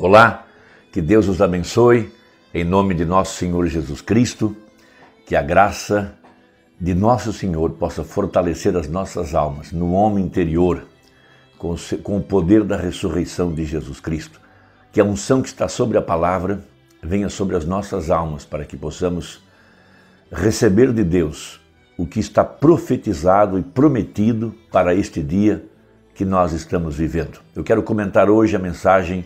Olá, que Deus os abençoe, em nome de nosso Senhor Jesus Cristo, que a graça de nosso Senhor possa fortalecer as nossas almas no homem interior, com o poder da ressurreição de Jesus Cristo. Que a unção que está sobre a palavra venha sobre as nossas almas, para que possamos receber de Deus o que está profetizado e prometido para este dia que nós estamos vivendo. Eu quero comentar hoje a mensagem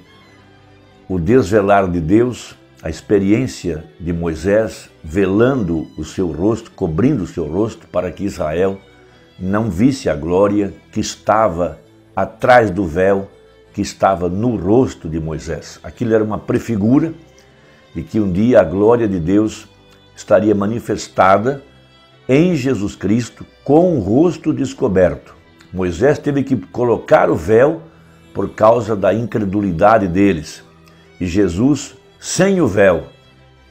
O desvelar de Deus, a experiência de Moisés velando o seu rosto, cobrindo o seu rosto, para que Israel não visse a glória que estava atrás do véu, que estava no rosto de Moisés. Aquilo era uma prefigura de que um dia a glória de Deus estaria manifestada em Jesus Cristo com o rosto descoberto. Moisés teve que colocar o véu por causa da incredulidade deles. E Jesus, sem o véu,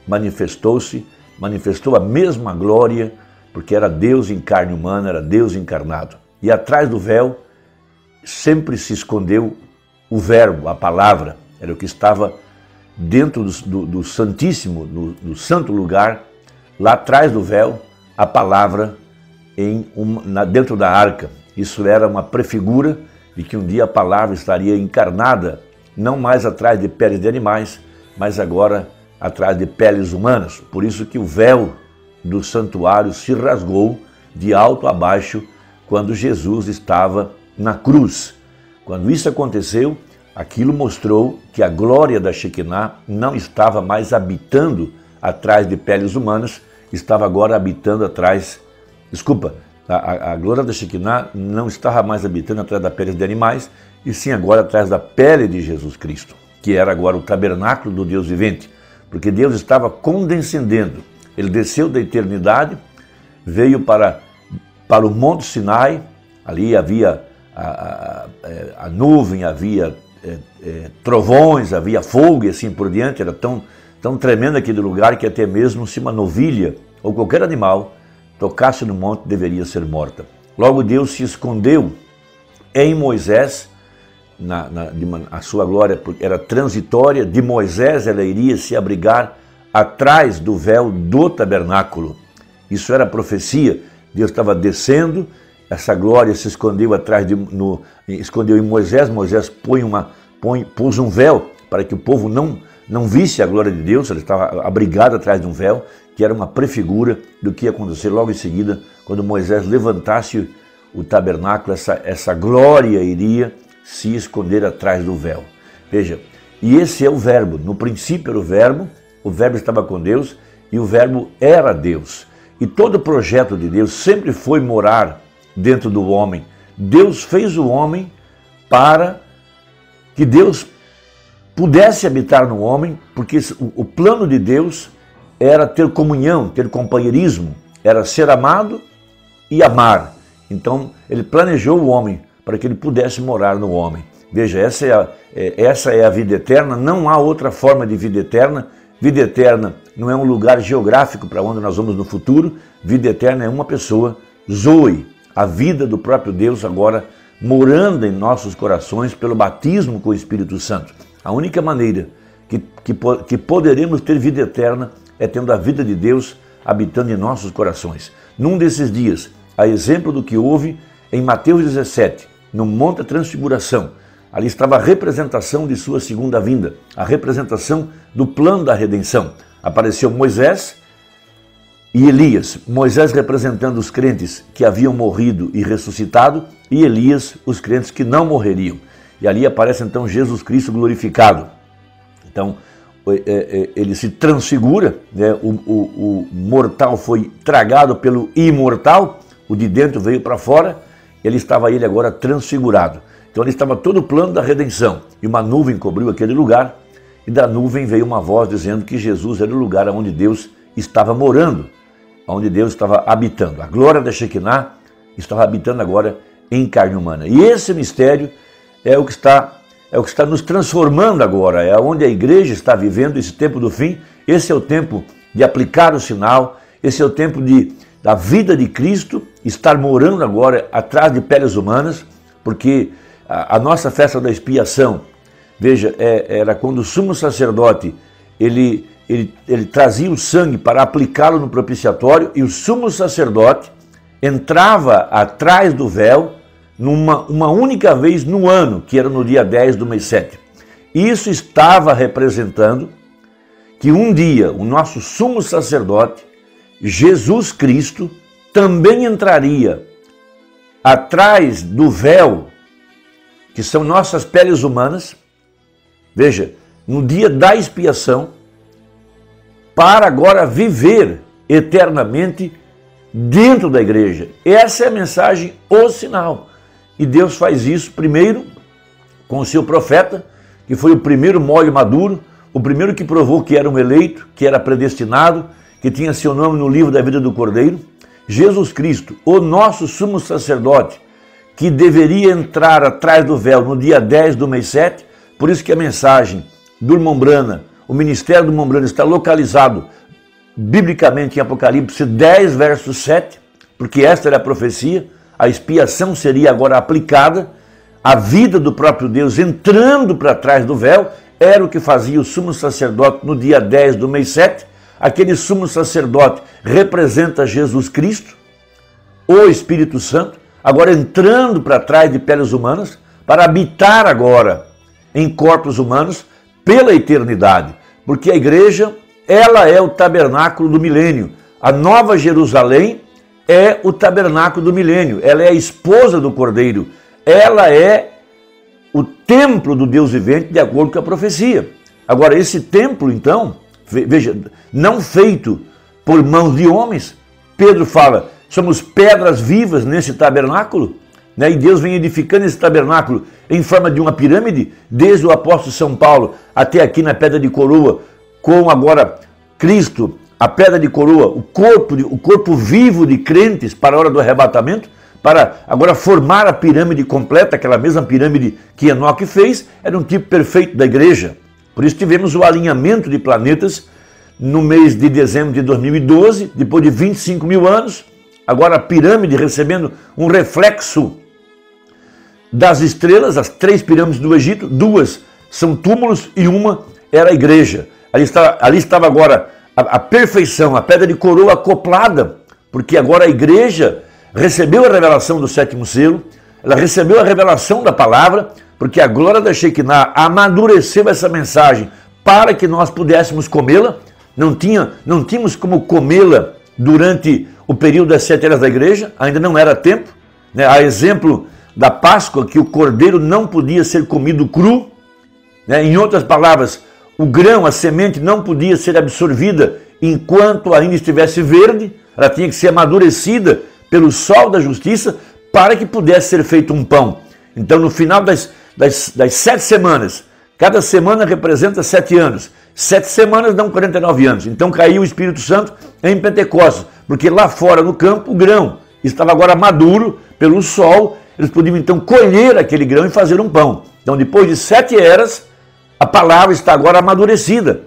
manifestou a mesma glória, porque era Deus em carne humana, era Deus encarnado. E atrás do véu sempre se escondeu o verbo, a palavra, era o que estava dentro do Santíssimo, do santo lugar, lá atrás do véu, a palavra dentro da arca. Isso era uma prefigura de que um dia a palavra estaria encarnada, não mais atrás de peles de animais, mas agora atrás de peles humanas. Por isso que o véu do santuário se rasgou de alto a baixo quando Jesus estava na cruz. Quando isso aconteceu, aquilo mostrou que a glória da Shekinah não estava mais habitando atrás de peles humanas, estava agora habitando atrás... A glória da Shekinah não estava mais habitando atrás da pele de animais, e sim agora atrás da pele de Jesus Cristo, que era agora o tabernáculo do Deus vivente, porque Deus estava condescendendo. Ele desceu da eternidade, veio para o Monte Sinai, ali havia a nuvem, havia trovões, havia fogo e assim por diante. Era tão tremendo aquele lugar que até mesmo se uma novilha ou qualquer animal tocasse no monte, deveria ser morta. Logo Deus se escondeu em Moisés, a sua glória era transitória, de Moisés ela iria se abrigar atrás do véu do tabernáculo. Isso era profecia, Deus estava descendo, essa glória se escondeu escondeu em Moisés, Moisés pôs um véu para que o povo não visse a glória de Deus, ele estava abrigado atrás de um véu, que era uma prefigura do que ia acontecer logo em seguida, quando Moisés levantasse o tabernáculo, essa glória iria se esconder atrás do véu. Veja, e esse é o verbo. No princípio era o verbo estava com Deus e o verbo era Deus. E todo o projeto de Deus sempre foi morar dentro do homem. Deus fez o homem para que Deus pudesse habitar no homem, porque o plano de Deus era ter comunhão, ter companheirismo, era ser amado e amar. Então, ele planejou o homem para que ele pudesse morar no homem. Veja, essa é a vida eterna, não há outra forma de vida eterna. Vida eterna não é um lugar geográfico para onde nós vamos no futuro. Vida eterna é uma pessoa, Zoe, a vida do próprio Deus agora morando em nossos corações pelo batismo com o Espírito Santo. A única maneira que poderemos ter vida eterna é tendo a vida de Deus habitando em nossos corações. Num desses dias, a exemplo do que houve em Mateus 17, no Monte da Transfiguração, ali estava a representação de sua segunda vinda, a representação do plano da redenção. Apareceu Moisés e Elias. Moisés representando os crentes que haviam morrido e ressuscitado, e Elias os crentes que não morreriam. E ali aparece então Jesus Cristo glorificado. Então, ele se transfigura, né? O mortal foi tragado pelo imortal, o de dentro veio para fora, ele agora transfigurado. Então ele estava todo o plano da redenção, e uma nuvem cobriu aquele lugar, e da nuvem veio uma voz dizendo que Jesus era o lugar onde Deus estava morando, onde Deus estava habitando. A glória da Shekinah estava habitando agora em carne humana. E esse mistério é o que está nos transformando agora, é onde a igreja está vivendo esse tempo do fim. Esse é o tempo de aplicar o sinal, esse é o tempo da vida de Cristo estar morando agora atrás de peles humanas, porque a nossa festa da expiação Veja, era quando o sumo sacerdote, ele trazia o sangue para aplicá-lo no propiciatório, e o sumo sacerdote entrava atrás do véu uma única vez no ano, que era no dia 10 do mês 7. Isso estava representando que um dia o nosso sumo sacerdote, Jesus Cristo, também entraria atrás do véu, que são nossas peles humanas, veja, no dia da expiação, para agora viver eternamente dentro da igreja. Essa é a mensagem, o sinal. E Deus faz isso primeiro com o seu profeta, que foi o primeiro molho maduro, o primeiro que provou que era um eleito, que era predestinado, que tinha seu nome no livro da vida do Cordeiro. Jesus Cristo, o nosso sumo sacerdote, que deveria entrar atrás do véu no dia 10 do mês 7, por isso que a mensagem do irmão Brana, o ministério do irmão Brana está localizado biblicamente em Apocalipse 10, verso 7, porque esta era a profecia, a expiação seria agora aplicada, a vida do próprio Deus entrando para trás do véu, era o que fazia o sumo sacerdote no dia 10 do mês 7, aquele sumo sacerdote representa Jesus Cristo, o Espírito Santo, agora entrando para trás de peles humanas, para habitar agora em corpos humanos pela eternidade, porque a igreja, ela é o tabernáculo do milênio. A Nova Jerusalém é o tabernáculo do milênio, ela é a esposa do Cordeiro, ela é o templo do Deus vivente, de acordo com a profecia. Agora, esse templo, então, veja, não feito por mãos de homens, Pedro fala, somos pedras vivas nesse tabernáculo, né? E Deus vem edificando esse tabernáculo em forma de uma pirâmide, desde o apóstolo São Paulo até aqui na pedra de coroa, com agora Cristo, a pedra de coroa, o corpo vivo de crentes para a hora do arrebatamento, para agora formar a pirâmide completa, aquela mesma pirâmide que Enoque fez, era um tipo perfeito da igreja. Por isso tivemos o alinhamento de planetas no mês de dezembro de 2012, depois de 25 mil anos, agora a pirâmide recebendo um reflexo das estrelas, as 3 pirâmides do Egito, 2 são túmulos e uma era a igreja. Ali estava agora a perfeição, a pedra de coroa acoplada, porque agora a igreja recebeu a revelação do 7º selo, ela recebeu a revelação da palavra, porque a glória da Shekinah amadureceu essa mensagem para que nós pudéssemos comê-la. Não tínhamos como comê-la durante o período das 7 eras da igreja, ainda não era tempo, né? A exemplo da Páscoa, que o cordeiro não podia ser comido cru, né? Em outras palavras, o grão, a semente não podia ser absorvida enquanto ainda estivesse verde, ela tinha que ser amadurecida pelo sol da justiça para que pudesse ser feito um pão. Então, no final das 7 semanas, cada semana representa 7 anos, 7 semanas dão 49 anos. Então caiu o Espírito Santo em Pentecostes, porque lá fora no campo o grão estava agora maduro pelo sol, eles podiam então colher aquele grão e fazer um pão. Então, depois de 7 eras, a palavra está agora amadurecida.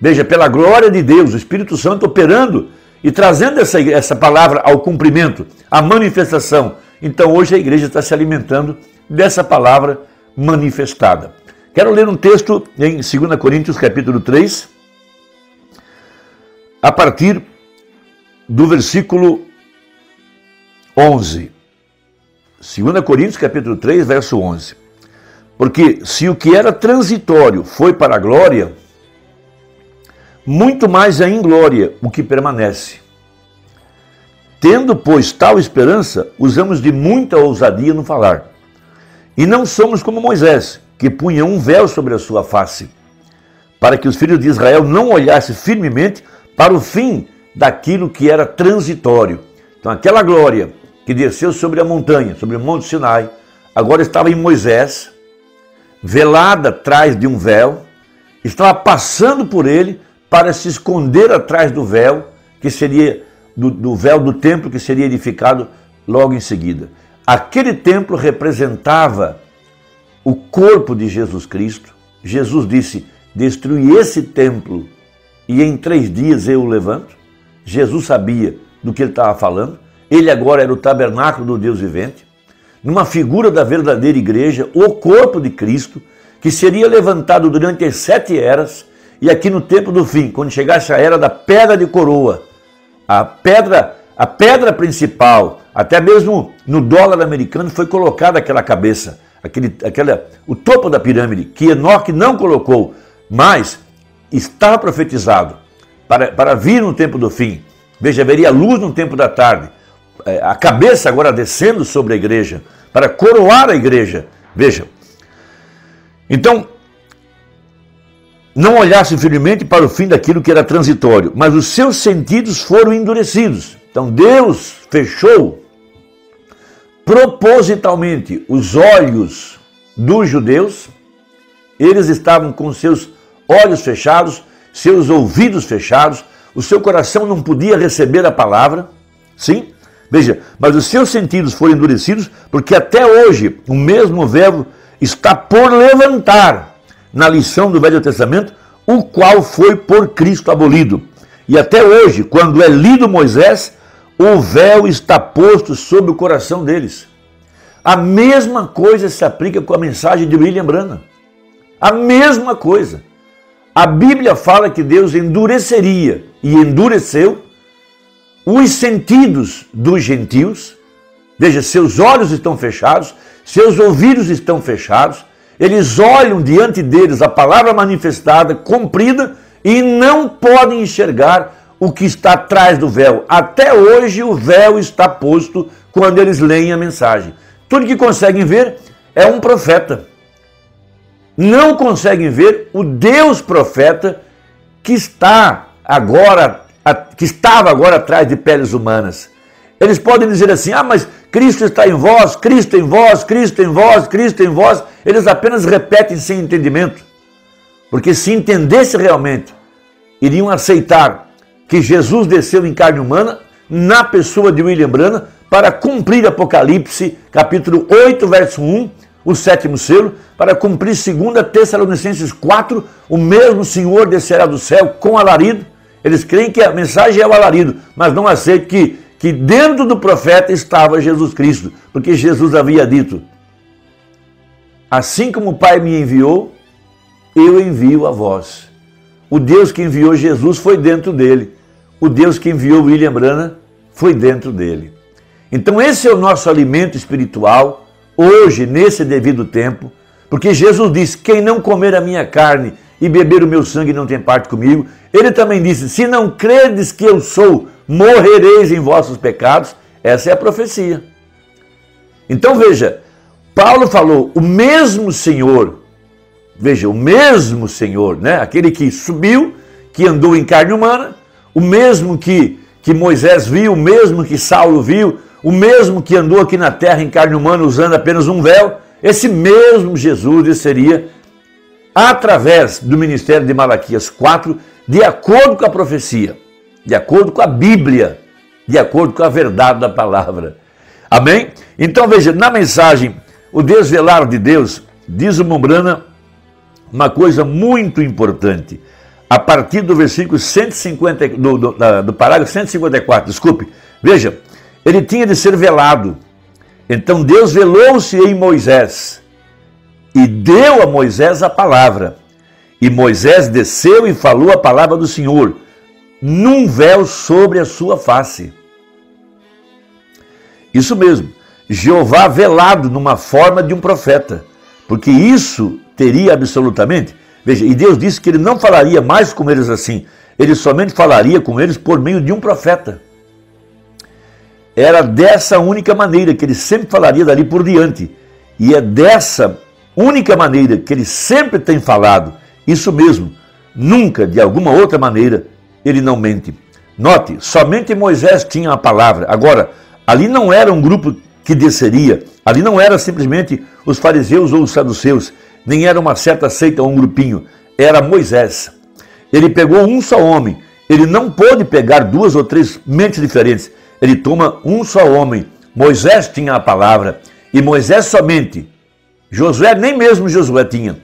Veja, pela glória de Deus, o Espírito Santo operando e trazendo essa palavra ao cumprimento, à manifestação. Então hoje a igreja está se alimentando dessa palavra manifestada. Quero ler um texto em 2 Coríntios capítulo 3, a partir do versículo 11. 2 Coríntios capítulo 3, verso 11. Porque se o que era transitório foi para a glória, muito mais é em glória o que permanece. Tendo, pois, tal esperança, usamos de muita ousadia no falar. E não somos como Moisés, que punha um véu sobre a sua face, para que os filhos de Israel não olhassem firmemente para o fim daquilo que era transitório. Então, aquela glória que desceu sobre a montanha, sobre o Monte Sinai, agora estava em Moisés, velada atrás de um véu, estava passando por ele para se esconder atrás do véu, que seria do véu do templo que seria edificado logo em seguida. Aquele templo representava o corpo de Jesus Cristo. Jesus disse, destrui esse templo e em 3 dias eu o levanto. Jesus sabia do que ele estava falando. Ele agora era o tabernáculo do Deus vivente, numa figura da verdadeira igreja, o corpo de Cristo, que seria levantado durante as 7 eras, e aqui no tempo do fim, quando chegasse a era da pedra de coroa, a pedra principal, até mesmo no dólar americano, foi colocada aquela cabeça, o topo da pirâmide, que Enoque não colocou, mas estava profetizado para vir no tempo do fim. Veja, haveria luz no tempo da tarde, a cabeça agora descendo sobre a igreja, para coroar a igreja. Veja, então, não olhasse firmemente para o fim daquilo que era transitório, mas os seus sentidos foram endurecidos. Então Deus fechou propositalmente os olhos dos judeus, eles estavam com seus olhos fechados, seus ouvidos fechados, o seu coração não podia receber a palavra, sim? Veja, mas os seus sentidos foram endurecidos, porque até hoje o mesmo verbo está por levantar na lição do Velho Testamento, o qual foi por Cristo abolido. E até hoje, quando é lido Moisés, o véu está posto sobre o coração deles. A mesma coisa se aplica com a mensagem de William Branham. A mesma coisa. A Bíblia fala que Deus endureceria, e endureceu, os sentidos dos gentios. Veja, seus olhos estão fechados, seus ouvidos estão fechados, eles olham diante deles a palavra manifestada, cumprida, e não podem enxergar o que está atrás do véu. Até hoje o véu está posto quando eles leem a mensagem. Tudo que conseguem ver é um profeta. Não conseguem ver o Deus profeta que estava agora atrás de peles humanas. Eles podem dizer assim, mas Cristo está em vós, Cristo em vós, Cristo em vós, Cristo em vós. Eles apenas repetem sem entendimento. Porque se entendesse realmente, iriam aceitar que Jesus desceu em carne humana, na pessoa de William Branham, para cumprir Apocalipse, capítulo 8, verso 1, o 7º selo, para cumprir 2 Tessalonicenses 4, o mesmo Senhor descerá do céu com alarido. Eles creem que a mensagem é o alarido, mas não aceitam que dentro do profeta estava Jesus Cristo, porque Jesus havia dito, assim como o Pai me enviou, eu envio a vós. O Deus que enviou Jesus foi dentro dele. O Deus que enviou William Branham foi dentro dele. Então esse é o nosso alimento espiritual, hoje, nesse devido tempo, porque Jesus disse, quem não comer a minha carne e beber o meu sangue não tem parte comigo. Ele também disse, se não credes que eu sou, morrereis em vossos pecados. Essa é a profecia. Então veja, Paulo falou, o mesmo Senhor, veja, o mesmo Senhor, né? Aquele que subiu, que andou em carne humana, o mesmo que Moisés viu, o mesmo que Saulo viu, o mesmo que andou aqui na terra em carne humana usando apenas um véu, esse mesmo Jesus desceria através do ministério de Malaquias 4, de acordo com a profecia, de acordo com a Bíblia, de acordo com a verdade da palavra. Amém? Então veja, na mensagem, o desvelar de Deus, diz o Branham uma coisa muito importante. A partir do versículo 150, do parágrafo 154, desculpe, veja, ele tinha de ser velado. Então Deus velou-se em Moisés e deu a Moisés a palavra. E Moisés desceu e falou a palavra do Senhor, num véu sobre a sua face. Isso mesmo, Jeová velado numa forma de um profeta, porque isso teria absolutamente, veja, e Deus disse que ele não falaria mais com eles assim, ele somente falaria com eles por meio de um profeta. Era dessa única maneira que ele sempre falaria dali por diante, e é dessa única maneira que ele sempre tem falado, isso mesmo, nunca de alguma outra maneira ele não mente. Note, somente Moisés tinha a palavra. Agora, ali não era um grupo que desceria, ali não era simplesmente os fariseus ou os saduceus, nem era uma certa seita ou um grupinho, era Moisés. Ele pegou um só homem, ele não pôde pegar 2 ou 3 mentes diferentes, ele toma um só homem. Moisés tinha a palavra, e Moisés somente. Josué, nem mesmo Josué tinha.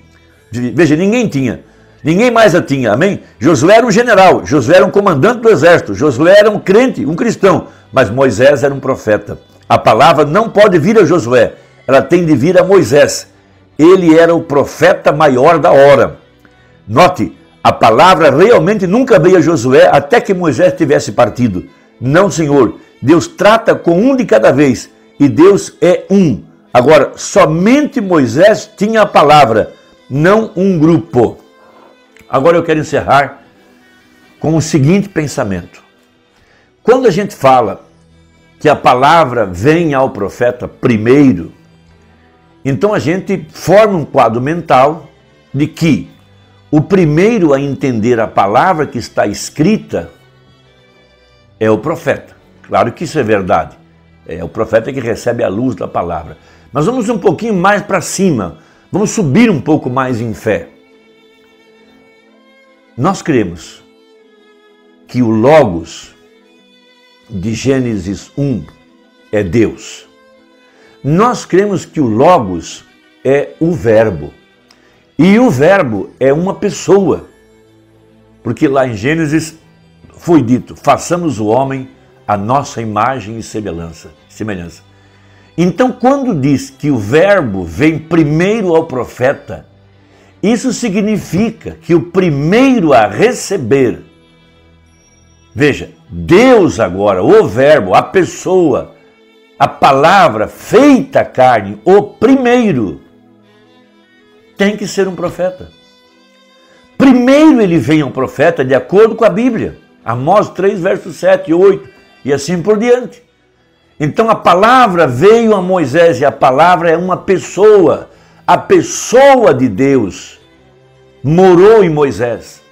Veja, ninguém tinha. Ninguém mais a tinha, amém? Josué era um general, Josué era um comandante do exército, Josué era um crente, um cristão, mas Moisés era um profeta. A palavra não pode vir a Josué, ela tem de vir a Moisés. ele era o profeta maior da hora. Note, a palavra realmente nunca veio a Josué até que Moisés tivesse partido. Não, Senhor, Deus trata com um de cada vez e Deus é um. Agora, somente Moisés tinha a palavra, não um grupo. Agora eu quero encerrar com o seguinte pensamento. Quando a gente fala que a palavra vem ao profeta primeiro, então a gente forma um quadro mental de que o primeiro a entender a palavra que está escrita é o profeta. Claro que isso é verdade. É o profeta que recebe a luz da palavra. Mas vamos um pouquinho mais para cima. Vamos subir um pouco mais em fé. Nós cremos que o Logos de Gênesis 1 é Deus. Nós cremos que o Logos é o Verbo. E o Verbo é uma pessoa. Porque lá em Gênesis foi dito, façamos o homem a nossa imagem e semelhança. Então, quando diz que o Verbo vem primeiro ao profeta, isso significa que o primeiro a receber, veja, Deus agora, o Verbo, a pessoa, a palavra feita carne, o primeiro, tem que ser um profeta. Primeiro ele vem ao profeta de acordo com a Bíblia. Amós 3, versos 7 e 8, e assim por diante. Então a palavra veio a Moisés e a palavra é uma pessoa. A pessoa de Deus morou em Moisés.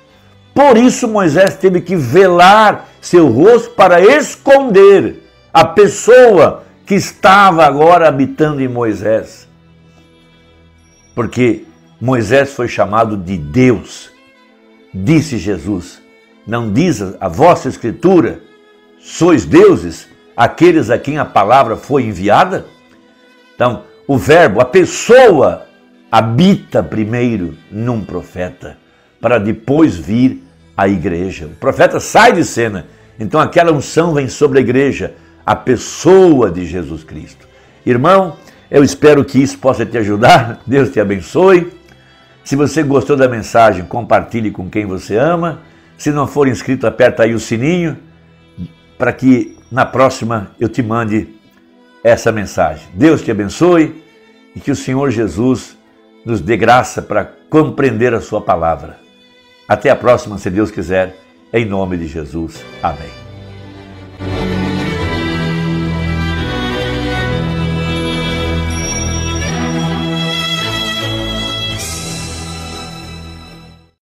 Por isso Moisés teve que velar seu rosto para esconder a pessoa que estava agora habitando em Moisés. Porque Moisés foi chamado de Deus. Disse Jesus, não diz a vossa escritura, sois deuses, aqueles a quem a palavra foi enviada? Então, o verbo, a pessoa, habita primeiro num profeta, para depois vir a igreja. O profeta sai de cena, então aquela unção vem sobre a igreja, a pessoa de Jesus Cristo. Irmão, eu espero que isso possa te ajudar, Deus te abençoe. Se você gostou da mensagem, compartilhe com quem você ama. Se não for inscrito, aperta aí o sininho, para que na próxima eu te mande essa mensagem. Deus te abençoe e que o Senhor Jesus nos dê graça para compreender a sua palavra. Até a próxima, se Deus quiser, em nome de Jesus. Amém.